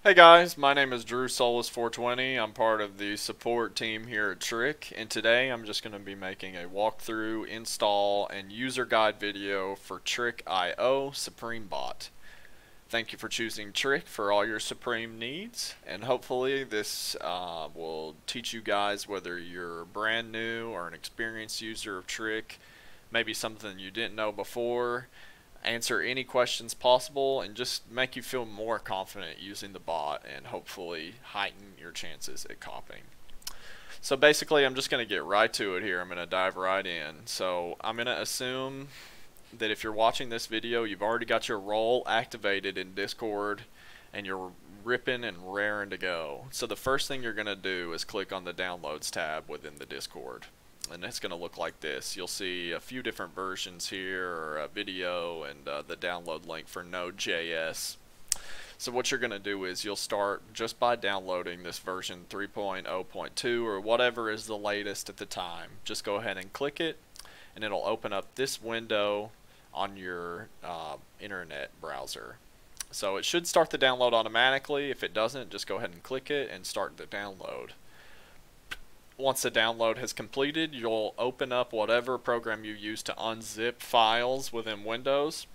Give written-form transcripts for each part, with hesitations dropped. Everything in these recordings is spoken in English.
Hey guys, my name is Drew Solis420. I'm part of the support team here at Trick, and today I'm just going to be making a walkthrough, install, and user guide video for Trick.io Supreme Bot. Thank you for choosing Trick for all your Supreme needs, and hopefully this will teach you guys whether you're brand new or an experienced user of Trick, maybe something you didn't know before, answer any questions possible, and just make you feel more confident using the bot and hopefully heighten your chances at copying. So basically I'm just going to get right to it here. I'm going to dive right in. So I'm going to assume that if you're watching this video, you've already got your role activated in Discord and you're ripping and raring to go. So the first thing you're going to do is click on the Downloads tab within the Discord. And it's going to look like this. You'll see a few different versions here, or a video, and the download link for Node.js. So what you're going to do is you'll start just by downloading this version 3.0.2 or whatever is the latest at the time. Just go ahead and click it, and it'll open up this window on your internet browser. So it should start the download automatically. If it doesn't, just go ahead and click it and start the download. Once the download has completed, you'll open up whatever program you use to unzip files within Windows.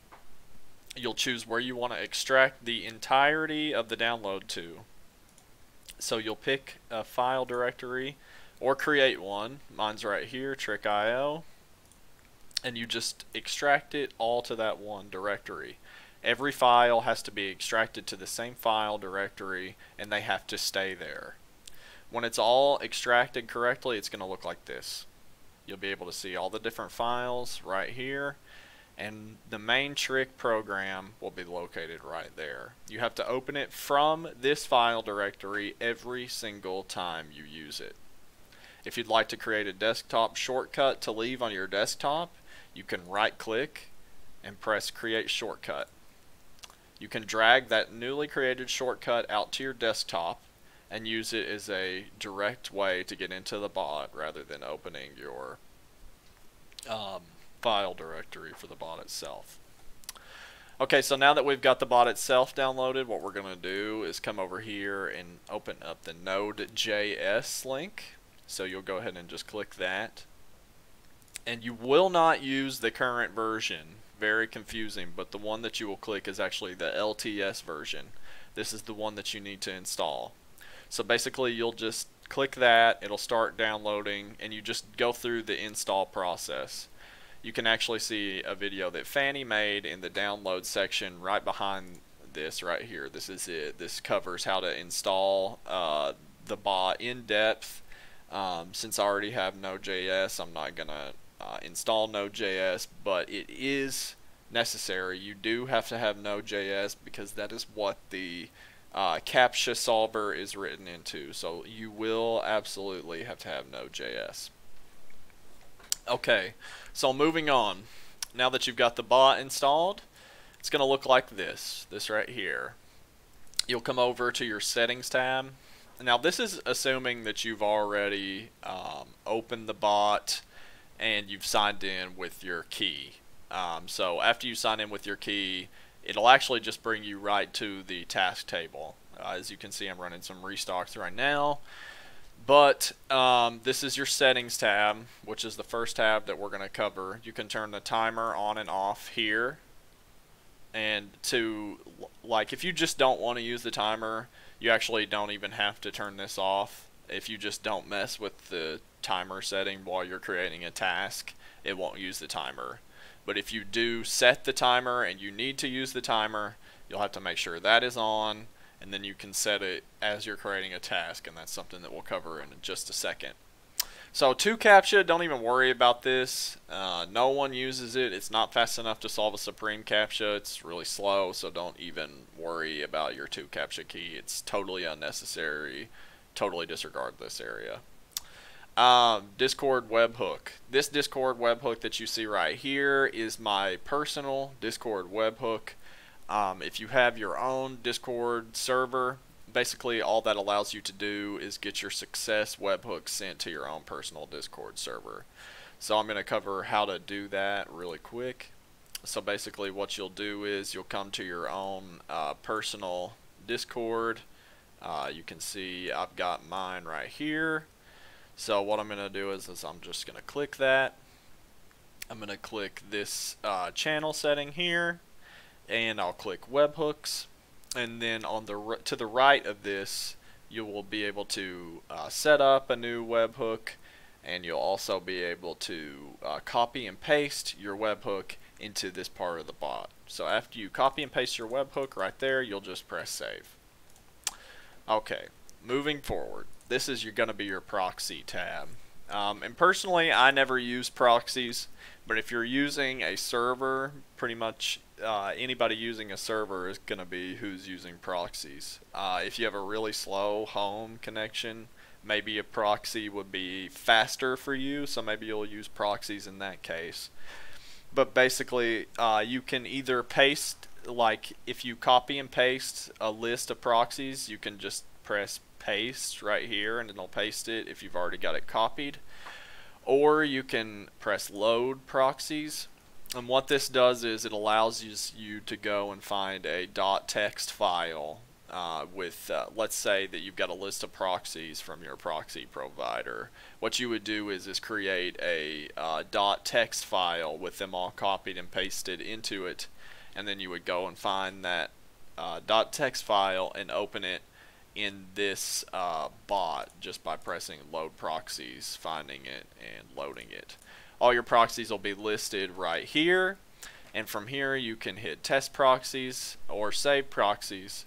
You'll choose where you want to extract the entirety of the download to. So you'll pick a file directory or create one. Mine's right here, Trick.io. And you just extract it all to that one directory. Every file has to be extracted to the same file directory, and they have to stay there. When it's all extracted correctly, it's going to look like this. You'll be able to see all the different files right here, and the main Trick program will be located right there. You have to open it from this file directory every single time you use it. If you'd like to create a desktop shortcut to leave on your desktop, you can right click and press Create Shortcut. You can drag that newly created shortcut out to your desktop and use it as a direct way to get into the bot rather than opening your file directory for the bot itself. Okay, so now that we've got the bot itself downloaded, what we're going to do is come over here and open up the Node.js link. So you'll go ahead and just click that. And you will not use the current version. Very confusing, but the one that you will click is actually the LTS version. This is the one that you need to install. So basically you'll just click that, it'll start downloading, and you just go through the install process. You can actually see a video that Fanny made in the download section right behind this right here. This is it. This covers how to install the bot in depth. Since I already have Node.js, I'm not going to install Node.js, but it is necessary. You do have to have Node.js because that is what the CAPTCHA solver is written into, so you will absolutely have to have Node.js. Okay, so moving on. Now that you've got the bot installed, it's going to look like this right here. You'll come over to your settings tab. Now this is assuming that you've already opened the bot and you've signed in with your key. So after you sign in with your key, it'll actually just bring you right to the task table. As you can see, I'm running some restocks right now. But this is your settings tab, which is the first tab that we're going to cover. You can turn the timer on and off here. And if you just don't want to use the timer, you actually don't even have to turn this off. If you just don't mess with the timer setting while you're creating a task, it won't use the timer. But if you do set the timer and you need to use the timer, you'll have to make sure that is on, and then you can set it as you're creating a task, and that's something that we'll cover in just a second. So 2 CAPTCHA, don't even worry about this. No one uses it. It's not fast enough to solve a Supreme CAPTCHA. It's really slow, so don't even worry about your 2 CAPTCHA key. It's totally unnecessary. Totally disregard this area. Discord webhook. This Discord webhook that you see right here is my personal Discord webhook. If you have your own Discord server, basically all that allows you to do is get your success webhook sent to your own personal Discord server. So I'm going to cover how to do that really quick. So basically what you'll do is you'll come to your own personal Discord, You can see I've got mine right here. So what I'm going to do is I'm just going to click that. I'm going to click this channel setting here, and I'll click webhooks, and then on the to the right of this you will be able to set up a new webhook, and you'll also be able to copy and paste your webhook into this part of the bot. So after you copy and paste your webhook right there, you'll just press save. Okay, moving forward, this is going to be your proxy tab. And personally, I never use proxies, but if you're using a server, pretty much anybody using a server is going to be who's using proxies. If you have a really slow home connection, maybe a proxy would be faster for you, so maybe you'll use proxies in that case. But basically, you can either paste, like if you copy and paste a list of proxies, you can just press paste right here and it'll paste it if you've already got it copied. Or you can press load proxies, and what this does is it allows you to go and find a .text file with let's say that you've got a list of proxies from your proxy provider. What you would do is create a .text file with them all copied and pasted into it, and then you would go and find that .text file and open it in this bot just by pressing load proxies, finding it, and loading it. All your proxies will be listed right here, and from here you can hit test proxies or save proxies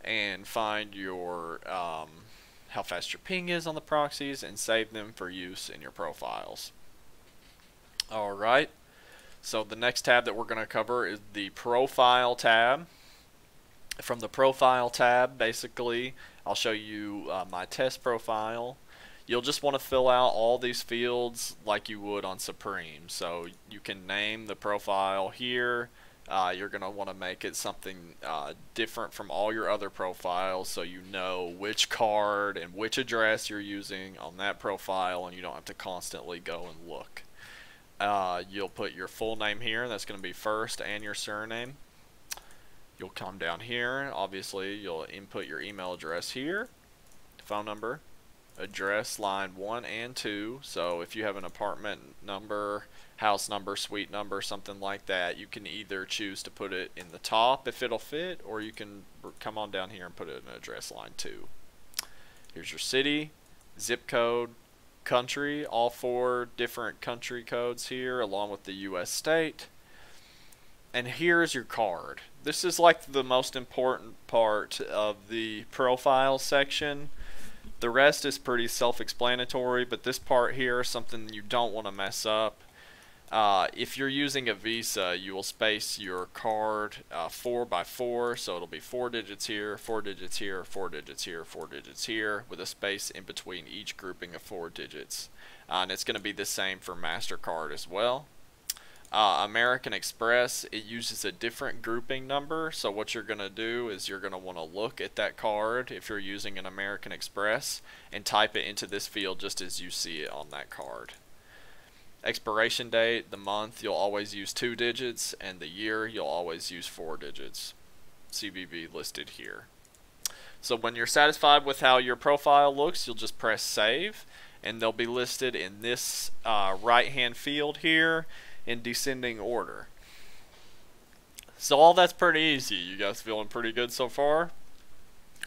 and find your how fast your ping is on the proxies and save them for use in your profiles. Alright, so the next tab that we're going to cover is the profile tab. From the profile tab, basically, I'll show you my test profile. You'll just want to fill out all these fields like you would on Supreme. So you can name the profile here. You're going to want to make it something different from all your other profiles, so you know which card and which address you're using on that profile, and you don't have to constantly go and look. You'll put your full name here. That's going to be first, and your surname. You'll come down here. Obviously, you'll input your email address here, phone number, address line 1 and 2. So if you have an apartment number, house number, suite number, something like that, you can either choose to put it in the top if it'll fit, or you can come on down here and put it in address line 2. Here's your city, zip code, country, all 4 different country codes here along with the US state. And here's your card. This is like the most important part of the profile section. The rest is pretty self-explanatory, but this part here is something you don't want to mess up. If you're using a Visa, you will space your card 4 by 4, so it'll be 4 digits here, 4 digits here, 4 digits here, 4 digits here, with a space in between each grouping of 4 digits. And it's going to be the same for MasterCard as well. American Express, it uses a different grouping number, so what you're going to do is you're going to want to look at that card if you're using an American Express and type it into this field just as you see it on that card. Expiration date, the month, you'll always use 2 digits, and the year, you'll always use 4 digits. CVV listed here. So when you're satisfied with how your profile looks, you'll just press save, and they'll be listed in this right hand field here in descending order. So all that's pretty easy. You guys feeling pretty good so far?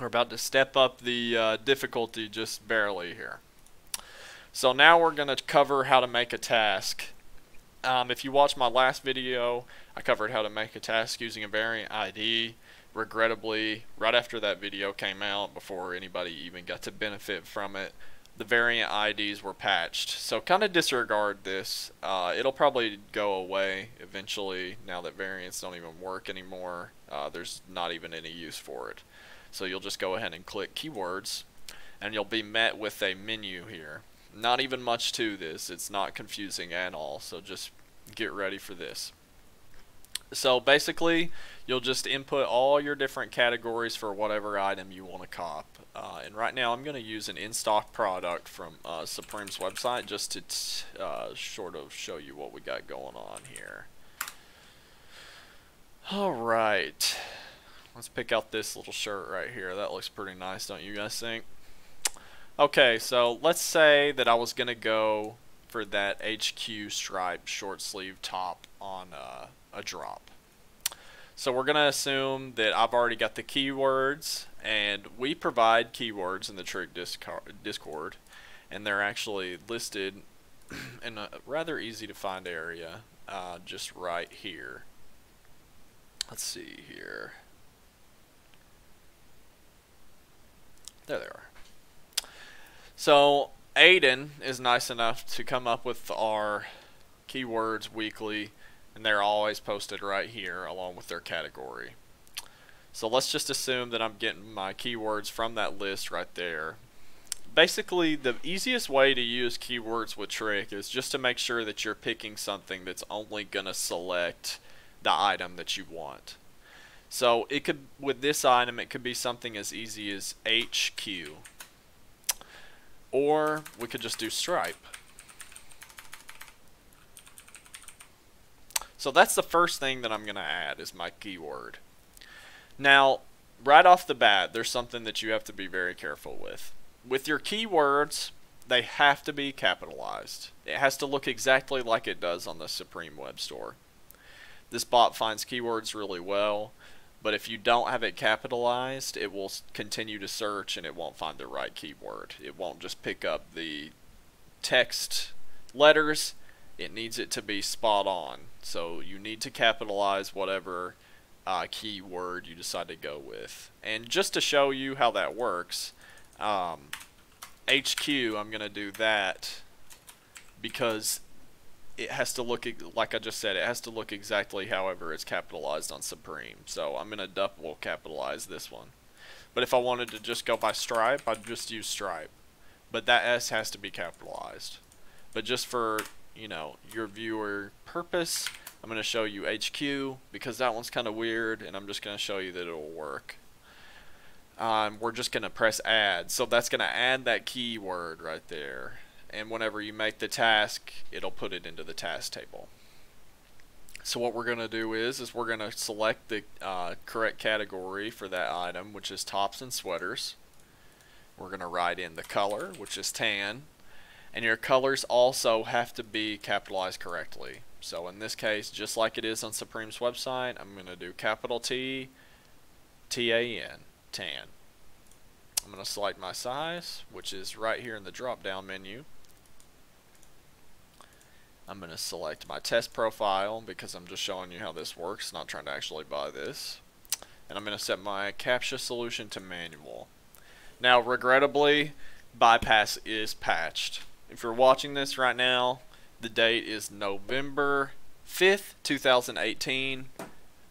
We're about to step up the difficulty just barely here. So now we're going to cover how to make a task. If you watched my last video, I covered how to make a task using a variant ID. Regrettably, right after that video came out, before anybody even got to benefit from it, the variant IDs were patched. So kind of disregard this. It'll probably go away eventually now that variants don't even work anymore. There's not even any use for it. So you'll just go ahead and click keywords, and you'll be met with a menu here. Not even much to this. It's not confusing at all. So just get ready for this. So basically, you'll just input all your different categories for whatever item you want to cop. And right now I'm going to use an in-stock product from Supreme's website just to sort of show you what we got going on here. Alright, Let's pick out this little shirt right here. That looks pretty nice, don't you guys think? Okay, so let's say that I was going to go for that HQ stripe short sleeve top on a drop. So we're going to assume that I've already got the keywords, and we provide keywords in the Trick Discord, and they're actually listed in a rather easy to find area, just right here. Let's see here. There they are. So Aiden is nice enough to come up with our keywords weekly, and they're always posted right here along with their category. So let's just assume that I'm getting my keywords from that list right there. Basically, the easiest way to use keywords with Trick is just to make sure that you're picking something that's only going to select the item that you want. So it could, with this item, it could be something as easy as HQ. Or we could just do stripe. So that's the first thing that I'm going to add is my keyword. Now, right off the bat, there's something that you have to be very careful with. With your keywords, they have to be capitalized. It has to look exactly like it does on the Supreme Web Store. This bot finds keywords really well, but if you don't have it capitalized, it will continue to search and it won't find the right keyword. It won't just pick up the text letters. It needs it to be spot on. So you need to capitalize whatever keyword you decide to go with. And just to show you how that works, HQ, I'm going to do that because it has to look, like I just said, it has to look exactly however it's capitalized on Supreme. So I'm going to double capitalize this one. But if I wanted to just go by stripe, I'd just use stripe. But that S has to be capitalized. But just for, you know, your viewer purpose, I'm going to show you HQ because that one's kind of weird, and I'm just going to show you that it'll work. We're just going to press add. So that's going to add that keyword right there. And whenever you make the task, it'll put it into the task table. So what we're going to do is we're going to select the correct category for that item, which is tops and sweaters. We're going to write in the color, which is tan. And your colors also have to be capitalized correctly. So in this case, just like it is on Supreme's website, I'm going to do capital T, T-A-N, tan. I'm going to select my size, which is right here in the drop-down menu. I'm going to select my test profile because I'm just showing you how this works, not trying to actually buy this. And I'm going to set my CAPTCHA solution to manual. Now, regrettably, bypass is patched. If you're watching this right now, the date is November 5th, 2018.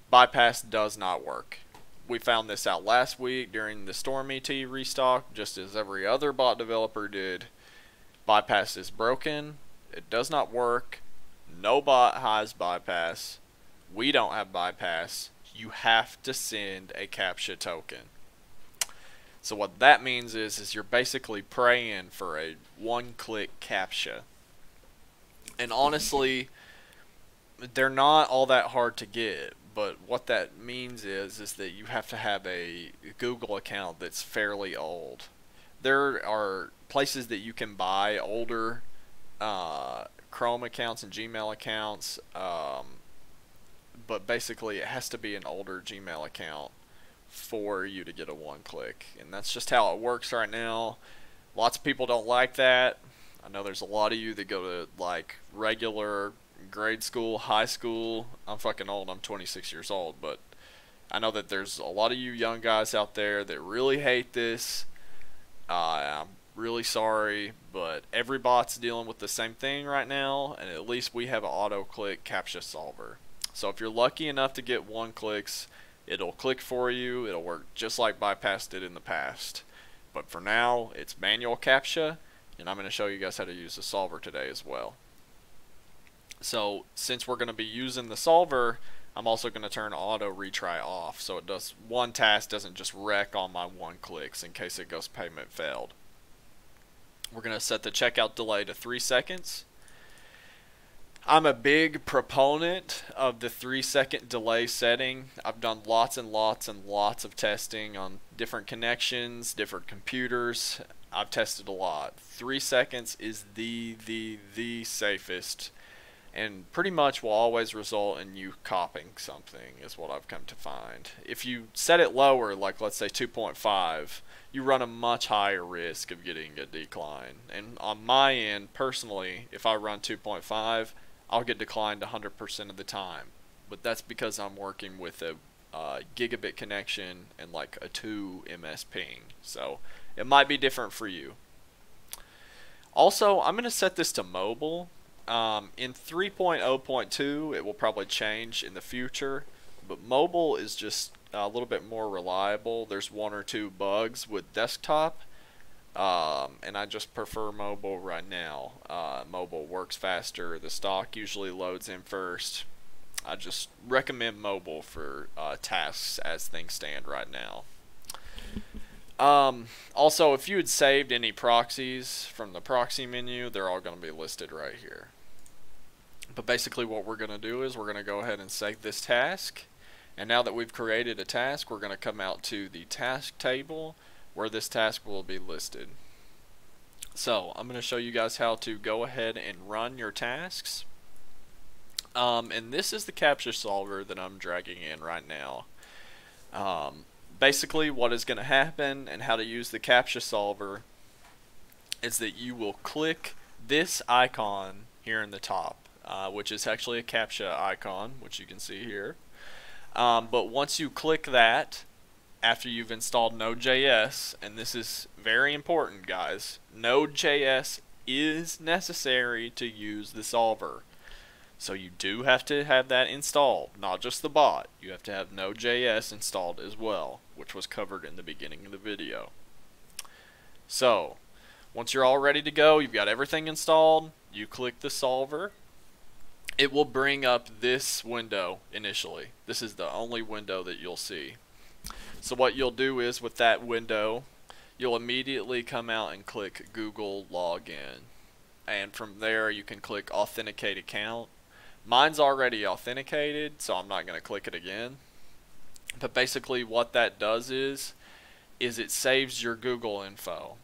Bypass does not work. We found this out last week during the Storm ET restock, just as every other bot developer did. Bypass is broken. It does not work. No bot has bypass. We don't have bypass. You have to send a CAPTCHA token. So what that means is you're basically praying for a one-click CAPTCHA. And honestly, they're not all that hard to get. But what that means is that you have to have a Google account that's fairly old. There are places that you can buy older Chrome accounts and Gmail accounts, but basically it has to be an older Gmail account for you to get a one-click, and that's just how it works right now. Lots of people don't like that. I know there's a lot of you that go to like regular grade school, high school. I'm fucking old. I'm 26 years old, but I know that there's a lot of you young guys out there that really hate this. I'm really sorry, but every bot's dealing with the same thing right now, and at least we have an auto-click CAPTCHA solver. So if you're lucky enough to get one-clicks, it'll click for you. It'll work just like Bypass did in the past. But for now, it's manual CAPTCHA, and I'm going to show you guys how to use the solver today as well. So since we're going to be using the solver, I'm also going to turn auto retry off, so it does one task doesn't just wreck all my one-clicks in case it goes payment failed. We're going to set the checkout delay to 3 seconds. I'm a big proponent of the 3-second delay setting. I've done lots and lots and lots of testing on different connections, different computers. I've tested a lot. 3 seconds is the safest, and pretty much will always result in you copying something, is what I've come to find. If you set it lower, like let's say 2.5, you run a much higher risk of getting a decline. And on my end, personally, if I run 2.5, I'll get declined 100% of the time. But that's because I'm working with a gigabit connection and like a 2 ms ping. So it might be different for you. Also, I'm going to set this to mobile. In 3.0.2, it will probably change in the future, but mobile is just a little bit more reliable. There's one or two bugs with desktop, and I just prefer mobile right now. Mobile works faster. The stock usually loads in first. I just recommend mobile for tasks as things stand right now. Also, if you had saved any proxies from the proxy menu, they're all going to be listed right here. But basically what we're going to do is we're going to go ahead and save this task. And now that we've created a task, we're going to come out to the task table where this task will be listed. So I'm going to show you guys how to go ahead and run your tasks. And this is the captcha solver that I'm dragging in right now. Basically what is going to happen and how to use the captcha solver is that you will click this icon here in the top, which is actually a captcha icon, which you can see here. But once you click that, after you've installed Node.js, and this is very important, guys, Node.js is necessary to use the solver. So you do have to have that installed, not just the bot. You have to have Node.js installed as well, which was covered in the beginning of the video. So, once you're all ready to go, you've got everything installed, you click the solver. It will bring up this window initially. This is the only window that you'll see. So what you'll do is with that window, you'll immediately come out and click Google Login. And from there you can click Authenticate Account. Mine's already authenticated, so I'm not going to click it again. But basically what that does is it saves your Google info.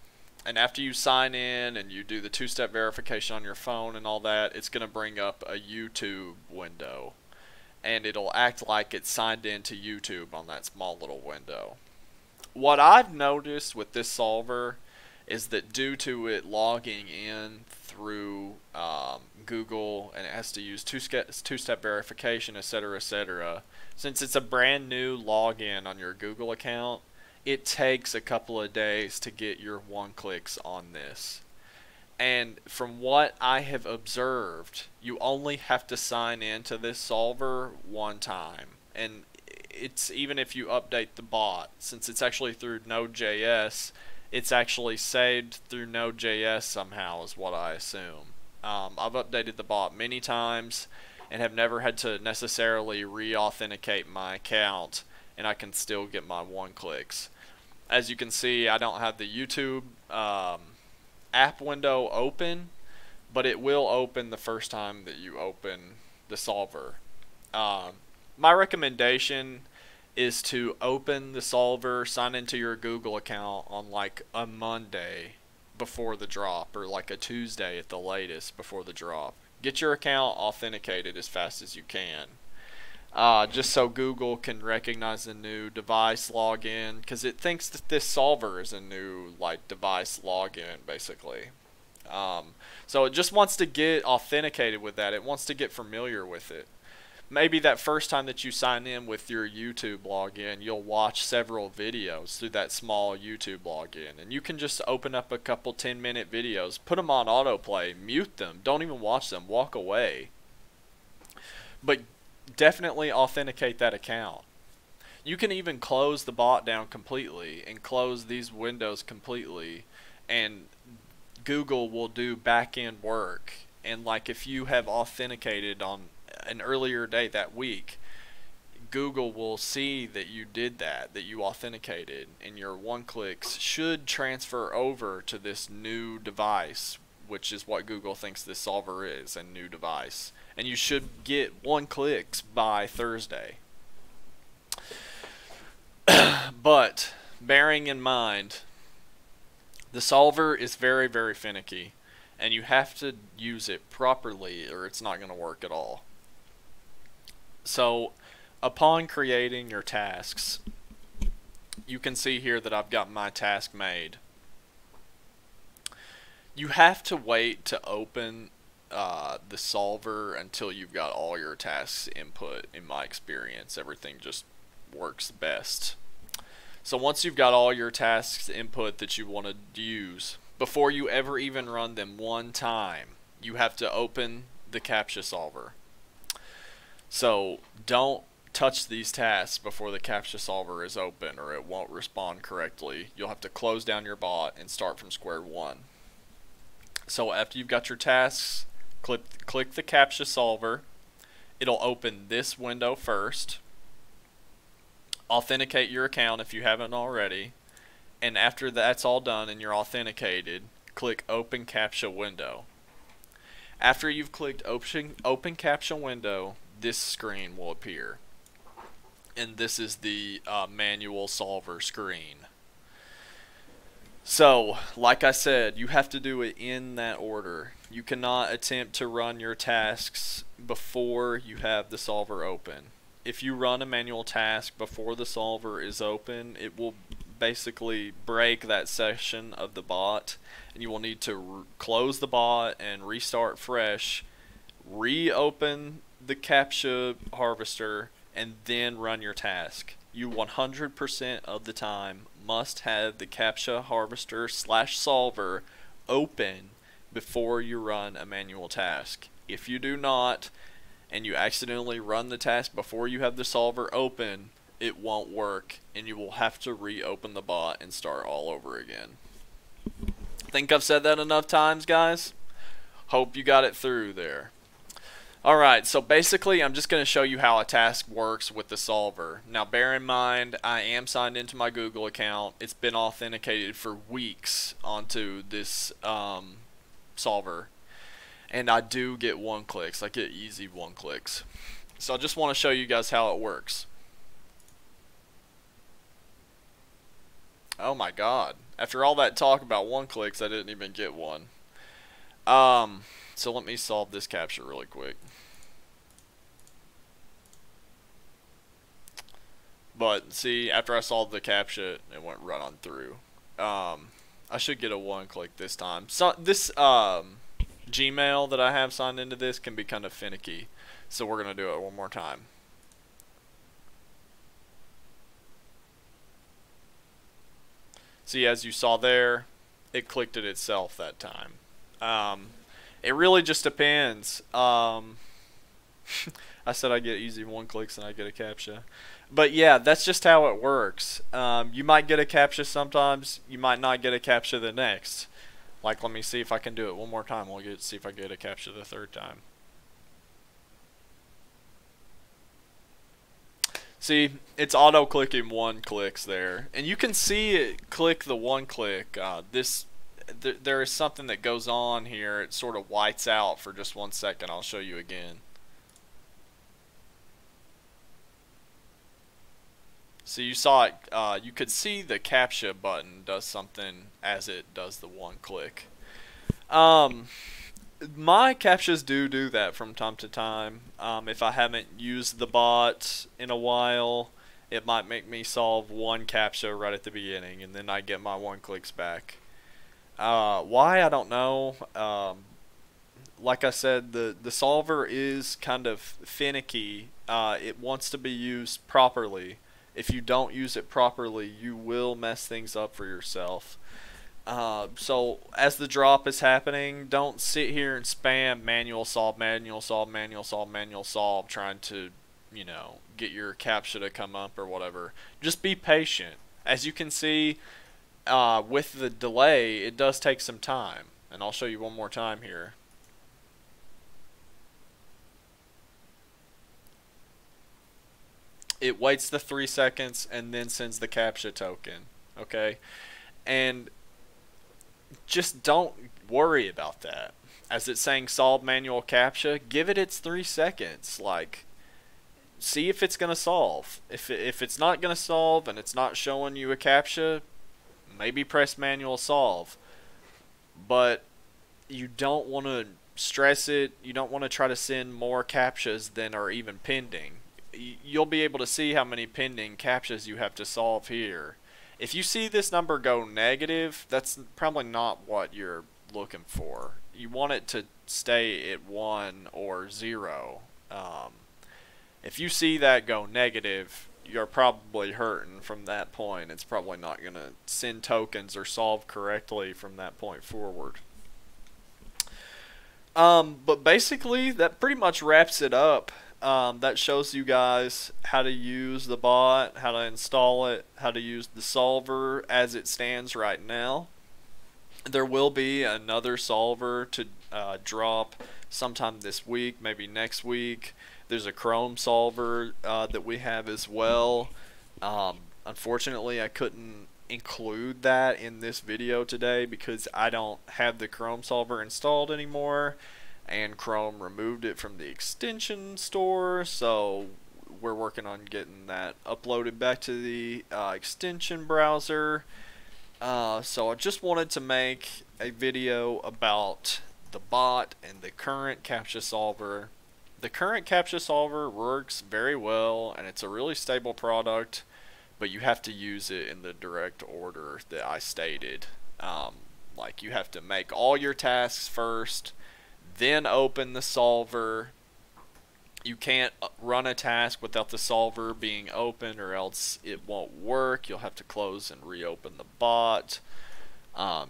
And after you sign in and you do the two-step verification on your phone and all that, it's going to bring up a YouTube window. And it'll act like it's signed in to YouTube on that small little window. What I've noticed with this solver is that due to it logging in through Google and it has to use two-step verification, etc., since it's a brand new login on your Google account, it takes a couple of days to get your one-clicks on this. And from what I have observed, you only have to sign in to this solver one time. And it's even if you update the bot, since it's actually through Node.js, it's actually saved through Node.js somehow is what I assume. I've updated the bot many times and have never had to necessarily re-authenticate my account, and I can still get my one-clicks. As you can see, I don't have the YouTube app window open, but it will open the first time that you open the solver. My recommendation is to open the solver, sign into your Google account on like a Monday before the drop, or like a Tuesday at the latest before the drop. Get your account authenticated as fast as you can. Just so Google can recognize the new device login, because it thinks that this solver is a new like device login basically. So it just wants to get authenticated with that. It wants to get familiar with it. Maybe that first time that you sign in with your YouTube login, you'll watch several videos through that small YouTube login, and you can just open up a couple 10-minute videos, put them on autoplay, mute them, don't even watch them, walk away. But definitely authenticate that account. You can even close the bot down completely and close these windows completely, and Google will do back-end work. And like if you have authenticated on an earlier date that week, Google will see that you did that you authenticated, and your one-clicks should transfer over to this new device, which is what Google thinks this solver is, a new device. and you should get 1 clicks by Thursday. But bearing in mind, the solver is very, very finicky, and you have to use it properly or it's not going to work at all. So upon creating your tasks, you can see here that I've got my task made. You have to wait to open the solver until you've got all your tasks input. In my experience, everything just works best. So once you've got all your tasks input that you want to use, before you ever even run them one time, you have to open the CAPTCHA solver. So don't touch these tasks before the CAPTCHA solver is open, or it won't respond correctly. You'll have to close down your bot and start from square one. So after you've got your tasks, click the CAPTCHA solver. It'll open this window first. Authenticate your account if you haven't already. And after that's all done and you're authenticated, click Open CAPTCHA Window. After you've clicked Open CAPTCHA Window, this screen will appear. And this is the manual solver screen. So, like I said, you have to do it in that order. You cannot attempt to run your tasks before you have the solver open. If you run a manual task before the solver is open, it will basically break that session of the bot, and you will need to close the bot and restart fresh, reopen the CAPTCHA harvester, and then run your task. You 100% of the time must have the CAPTCHA harvester / solver open before you run a manual task. If you do not, and you accidentally run the task before you have the solver open, it won't work, and you will have to reopen the bot and start all over again. Think I've said that enough times, guys? Hope you got it through there. Alright, so basically I'm just going to show you how a task works with the solver. Now bear in mind, I am signed into my Google account. It's been authenticated for weeks onto this solver. And I do get 1 clicks. I get easy 1 clicks. So I just want to show you guys how it works. Oh my god. After all that talk about 1 clicks, I didn't even get one. So let me solve this CAPTCHA really quick. But see, after I solved the CAPTCHA, it went right on through. I should get a 1 click this time. So this Gmail that I have signed into this can be kind of finicky, so we're gonna do it one more time. See, as you saw there, it clicked it itself that time. It really just depends. I said I get easy 1 clicks and I get a CAPTCHA. But yeah, that's just how it works. You might get a CAPTCHA sometimes, you might not get a CAPTCHA the next. Like, let me see if I can do it one more time. We'll see if I get a CAPTCHA the 3rd time. See, it's auto-clicking 1 clicks there. And you can see it click the 1 click. There is something that goes on here. It sort of whites out for just 1 second. I'll show you again. So you saw it, you could see the CAPTCHA button does something as it does the 1 click. My CAPTCHAs do that from time to time. If I haven't used the bot in a while, it might make me solve 1 CAPTCHA right at the beginning, and then I get my 1 clicks back. Why, I don't know. Like I said, the solver is kind of finicky. It wants to be used properly. If you don't use it properly, you will mess things up for yourself. So as the drop is happening, don't sit here and spam manual solve, manual solve, manual solve, manual solve, trying to, you know, get your CAPTCHA to come up or whatever. Just be patient. As you can see, with the delay, it does take some time. And I'll show you one more time here. It waits the 3 seconds and then sends the CAPTCHA token. Okay? And just don't worry about that. As it's saying solve manual CAPTCHA, give it its 3 seconds. Like, see if it's going to solve. If it's not going to solve and it's not showing you a CAPTCHA, maybe press manual solve. But you don't want to stress it. You don't want to try to send more CAPTCHAs than are even pending. You'll be able to see how many pending CAPTCHAs you have to solve here. If you see this number go negative, that's probably not what you're looking for. You want it to stay at 1 or 0. If you see that go negative, you're probably hurting from that point. It's probably not going to send tokens or solve correctly from that point forward. But basically, that pretty much wraps it up. That shows you guys how to use the bot, how to install it, how to use the solver as it stands right now. There will be another solver to drop sometime this week, maybe next week. There's a Chrome solver that we have as well. Unfortunately, I couldn't include that in this video today because I don't have the Chrome solver installed anymore, and Chrome removed it from the extension store, so we're working on getting that uploaded back to the extension browser. So I just wanted to make a video about the bot and the current CAPTCHA solver. The current CAPTCHA solver works very well, and it's a really stable product, but you have to use it in the direct order that I stated. Like, you have to make all your tasks first, then open the solver. You can't run a task without the solver being open, or else it won't work. You'll have to close and reopen the bot.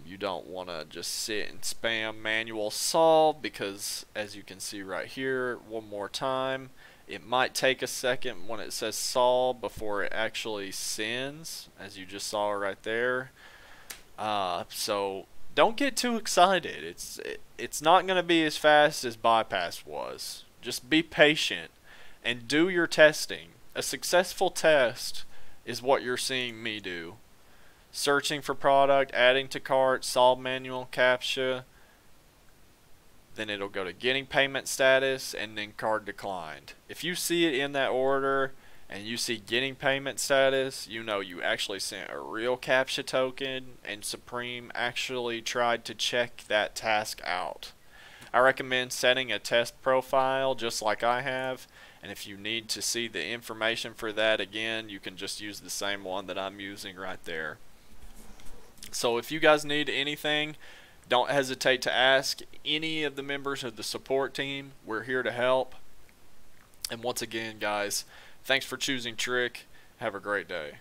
You don't want to just sit and spam manual solve, because as you can see right here, one more time, it might take a second when it says solve before it actually sends, as you just saw right there. So don't get too excited. It's not going to be as fast as bypass was. Just be patient and do your testing. A successful test is what you're seeing me do. Searching for product, adding to cart, solve manual CAPTCHA, then it'll go to getting payment status, and then card declined. If you see it in that order and you see getting payment status, you know you actually sent a real CAPTCHA token and Supreme actually tried to check that task out. I recommend setting a test profile just like I have, and if you need to see the information for that again, you can just use the same one that I'm using right there. So if you guys need anything, don't hesitate to ask any of the members of the support team. We're here to help. And once again, guys, thanks for choosing Trick. Have a great day.